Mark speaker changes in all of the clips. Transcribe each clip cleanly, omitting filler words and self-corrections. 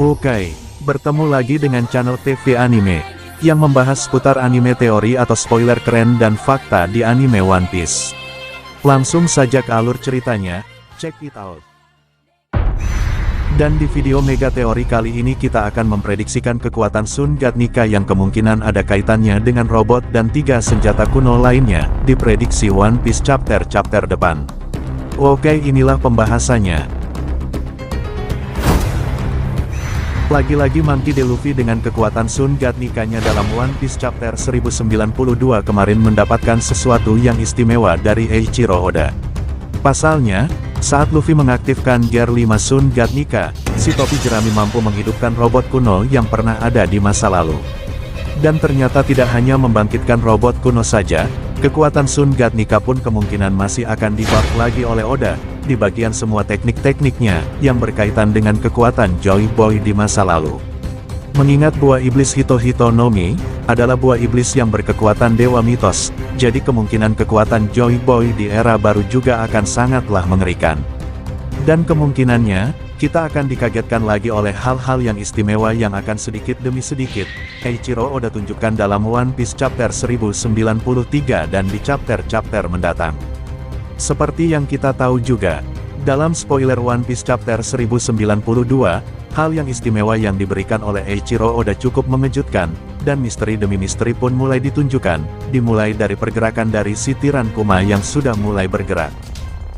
Speaker 1: Oke, bertemu lagi dengan channel TV Anime, yang membahas seputar anime teori atau spoiler keren dan fakta di anime One Piece. Langsung saja ke alur ceritanya, check it out. Dan di video mega teori kali ini kita akan memprediksikan kekuatan Sun God Nika yang kemungkinan ada kaitannya dengan robot dan 3 senjata kuno lainnya, di prediksi One Piece chapter depan. Oke, inilah pembahasannya. Lagi-lagi Monkey D. Luffy dengan kekuatan Sun God Nika-nya dalam One Piece chapter 1092 kemarin mendapatkan sesuatu yang istimewa dari Eiichiro Oda. Pasalnya, saat Luffy mengaktifkan Gear 5 Sun God Nika, si topi jerami mampu menghidupkan robot kuno yang pernah ada di masa lalu. Dan ternyata tidak hanya membangkitkan robot kuno saja, kekuatan Sun God Nika pun kemungkinan masih akan di-buff lagi oleh Oda, di bagian semua teknik-tekniknya, yang berkaitan dengan kekuatan Joy Boy di masa lalu. Mengingat buah iblis Hito-Hito no Mi, adalah buah iblis yang berkekuatan dewa mitos, jadi kemungkinan kekuatan Joy Boy di era baru juga akan sangatlah mengerikan. Dan kemungkinannya, kita akan dikagetkan lagi oleh hal-hal yang istimewa yang akan sedikit demi sedikit, Eiichiro Oda tunjukkan dalam One Piece chapter 1093 dan di chapter-chapter mendatang. Seperti yang kita tahu juga, dalam spoiler One Piece chapter 1092, hal yang istimewa yang diberikan oleh Eiichiro Oda cukup mengejutkan, dan misteri demi misteri pun mulai ditunjukkan, dimulai dari pergerakan dari si tiran Kuma yang sudah mulai bergerak.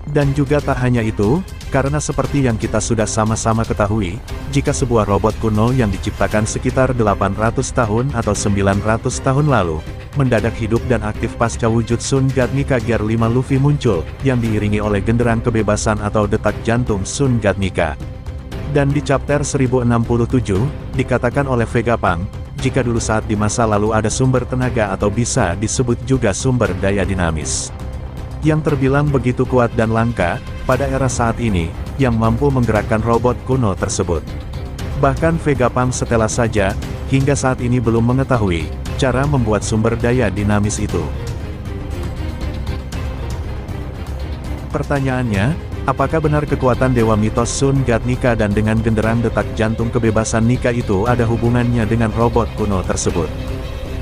Speaker 1: Dan juga tak hanya itu, karena seperti yang kita sudah sama-sama ketahui, jika sebuah robot kuno yang diciptakan sekitar 800 tahun atau 900 tahun lalu, mendadak hidup dan aktif pasca wujud Sun God Nika Gear 5 Luffy muncul, yang diiringi oleh genderang kebebasan atau detak jantung Sun God Nika. Dan di chapter 1067, dikatakan oleh Vegapunk, jika dulu saat di masa lalu ada sumber tenaga atau bisa disebut juga sumber daya dinamis, yang terbilang begitu kuat dan langka, pada era saat ini, yang mampu menggerakkan robot kuno tersebut. Bahkan Vegapunk setelah saja, hingga saat ini belum mengetahui, cara membuat sumber daya dinamis itu. Pertanyaannya, apakah benar kekuatan dewa mitos Sun God Nika dan dengan genderang detak jantung kebebasan Nika itu ada hubungannya dengan robot kuno tersebut?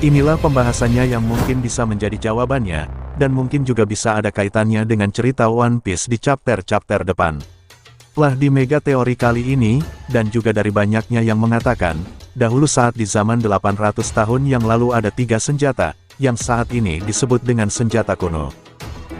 Speaker 1: Inilah pembahasannya yang mungkin bisa menjadi jawabannya, dan mungkin juga bisa ada kaitannya dengan cerita One Piece di chapter-chapter depan. Lah di mega teori kali ini, dan juga dari banyaknya yang mengatakan, dahulu saat di zaman 800 tahun yang lalu ada 3 senjata, yang saat ini disebut dengan senjata kuno.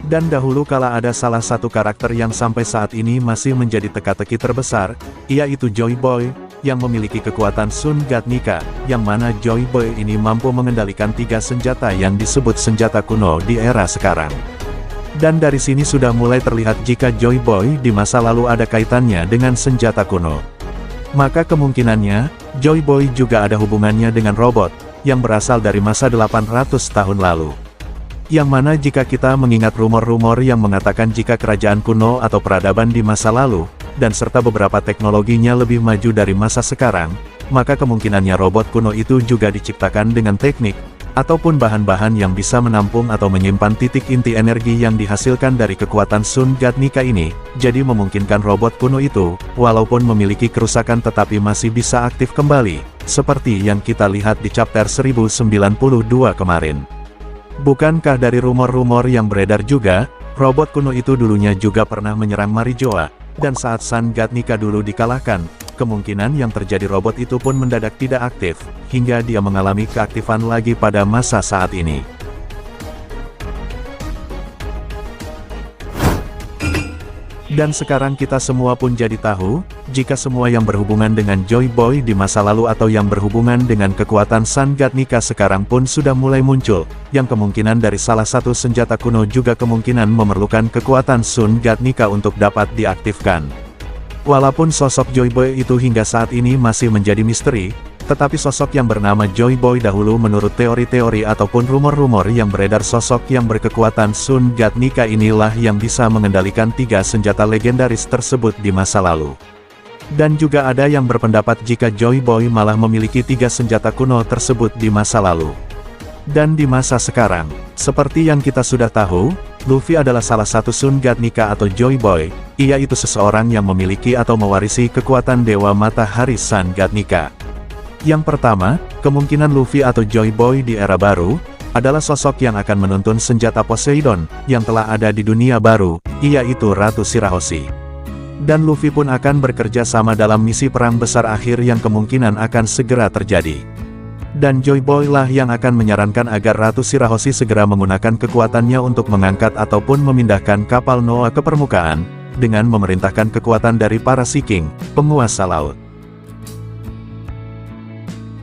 Speaker 1: Dan dahulu kala ada salah satu karakter yang sampai saat ini masih menjadi teka-teki terbesar, yaitu Joy Boy, yang memiliki kekuatan Sun God Nika, yang mana Joy Boy ini mampu mengendalikan 3 senjata yang disebut senjata kuno di era sekarang. Dan dari sini sudah mulai terlihat jika Joy Boy di masa lalu ada kaitannya dengan senjata kuno. Maka kemungkinannya, Joy Boy juga ada hubungannya dengan robot, yang berasal dari masa 800 tahun lalu. Yang mana jika kita mengingat rumor-rumor yang mengatakan jika kerajaan kuno atau peradaban di masa lalu, dan serta beberapa teknologinya lebih maju dari masa sekarang, maka kemungkinannya robot kuno itu juga diciptakan dengan teknik, ataupun bahan-bahan yang bisa menampung atau menyimpan titik inti energi yang dihasilkan dari kekuatan Sun God Nika ini, jadi memungkinkan robot kuno itu, walaupun memiliki kerusakan tetapi masih bisa aktif kembali, seperti yang kita lihat di chapter 1092 kemarin. Bukankah dari rumor-rumor yang beredar juga, robot kuno itu dulunya juga pernah menyerang Marijoa, dan saat Sun God Nika dulu dikalahkan, kemungkinan yang terjadi robot itu pun mendadak tidak aktif, hingga dia mengalami keaktifan lagi pada masa saat ini. Dan sekarang kita semua pun jadi tahu, jika semua yang berhubungan dengan Joy Boy di masa lalu atau yang berhubungan dengan kekuatan Sun God Nika sekarang pun sudah mulai muncul, yang kemungkinan dari salah satu senjata kuno juga kemungkinan memerlukan kekuatan Sun God Nika untuk dapat diaktifkan. Walaupun sosok Joy Boy itu hingga saat ini masih menjadi misteri, tetapi sosok yang bernama Joy Boy dahulu menurut teori-teori ataupun rumor-rumor yang beredar sosok yang berkekuatan Sun God Nika inilah yang bisa mengendalikan 3 senjata legendaris tersebut di masa lalu. Dan juga ada yang berpendapat jika Joy Boy malah memiliki 3 senjata kuno tersebut di masa lalu. Dan di masa sekarang, seperti yang kita sudah tahu, Luffy adalah salah satu Sun God Nika atau Joy Boy, ia itu seseorang yang memiliki atau mewarisi kekuatan Dewa Matahari Sun God Nika. Yang pertama, kemungkinan Luffy atau Joy Boy di era baru, adalah sosok yang akan menuntun senjata Poseidon, yang telah ada di dunia baru, yaitu Ratu Shirahoshi. Dan Luffy pun akan bekerja sama dalam misi perang besar akhir yang kemungkinan akan segera terjadi. Dan Joy Boy lah yang akan menyarankan agar Ratu Shirahoshi segera menggunakan kekuatannya untuk mengangkat ataupun memindahkan kapal Noah ke permukaan, dengan memerintahkan kekuatan dari para Sea King, penguasa laut.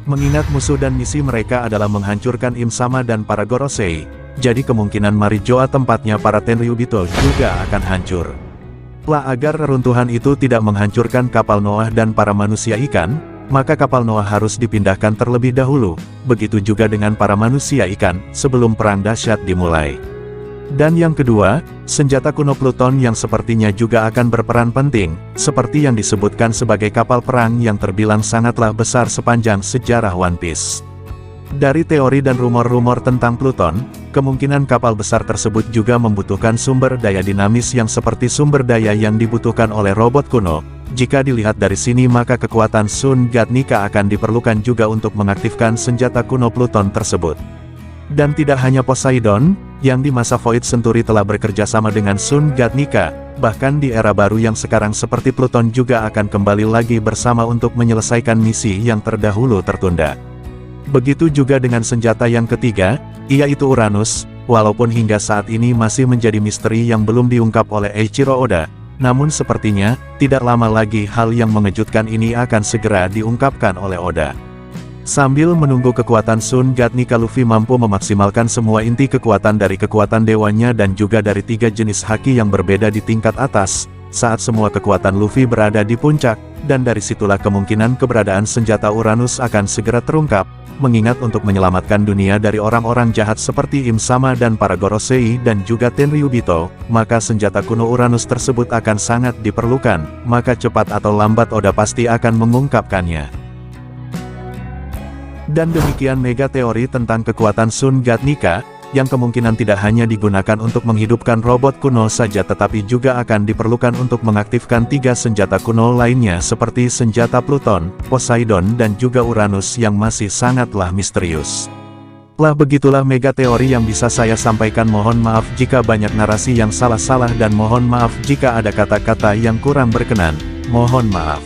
Speaker 1: Mengingat musuh dan misi mereka adalah menghancurkan Im Sama dan para Gorosei, jadi kemungkinan Marijoa tempatnya para Tenryubito juga akan hancur. Agar reruntuhan itu tidak menghancurkan kapal Noah dan para manusia ikan, maka kapal Noah harus dipindahkan terlebih dahulu, begitu juga dengan para manusia ikan, sebelum perang dahsyat dimulai. Dan yang kedua, senjata kuno Pluton yang sepertinya juga akan berperan penting, seperti yang disebutkan sebagai kapal perang yang terbilang sangatlah besar sepanjang sejarah One Piece. Dari teori dan rumor-rumor tentang Pluton, kemungkinan kapal besar tersebut juga membutuhkan sumber daya dinamis yang seperti sumber daya yang dibutuhkan oleh robot kuno. Jika dilihat dari sini maka kekuatan Sun God Nika akan diperlukan juga untuk mengaktifkan senjata kuno Pluton tersebut. Dan tidak hanya Poseidon, yang di masa Void Century telah bekerja sama dengan Sun God Nika, bahkan di era baru yang sekarang seperti Pluton juga akan kembali lagi bersama untuk menyelesaikan misi yang terdahulu tertunda. Begitu juga dengan senjata yang ketiga, yaitu Uranus, walaupun hingga saat ini masih menjadi misteri yang belum diungkap oleh Eiichiro Oda, namun sepertinya, tidak lama lagi hal yang mengejutkan ini akan segera diungkapkan oleh Oda. Sambil menunggu kekuatan Sun God Nika, Luffy mampu memaksimalkan semua inti kekuatan dari kekuatan dewanya dan juga dari 3 jenis haki yang berbeda di tingkat atas, saat semua kekuatan Luffy berada di puncak, dan dari situlah kemungkinan keberadaan senjata Uranus akan segera terungkap. Mengingat untuk menyelamatkan dunia dari orang-orang jahat seperti Im Sama dan para Gorosei dan juga Tenryubito, maka senjata kuno Uranus tersebut akan sangat diperlukan, maka cepat atau lambat Oda pasti akan mengungkapkannya. Dan demikian mega teori tentang kekuatan Sun God Nika, yang kemungkinan tidak hanya digunakan untuk menghidupkan robot kuno saja tetapi juga akan diperlukan untuk mengaktifkan 3 senjata kuno lainnya seperti senjata Pluton, Poseidon dan juga Uranus yang masih sangatlah misterius. Begitulah mega teori yang bisa saya sampaikan. Mohon maaf jika banyak narasi yang salah-salah dan mohon maaf jika ada kata-kata yang kurang berkenan. Mohon maaf.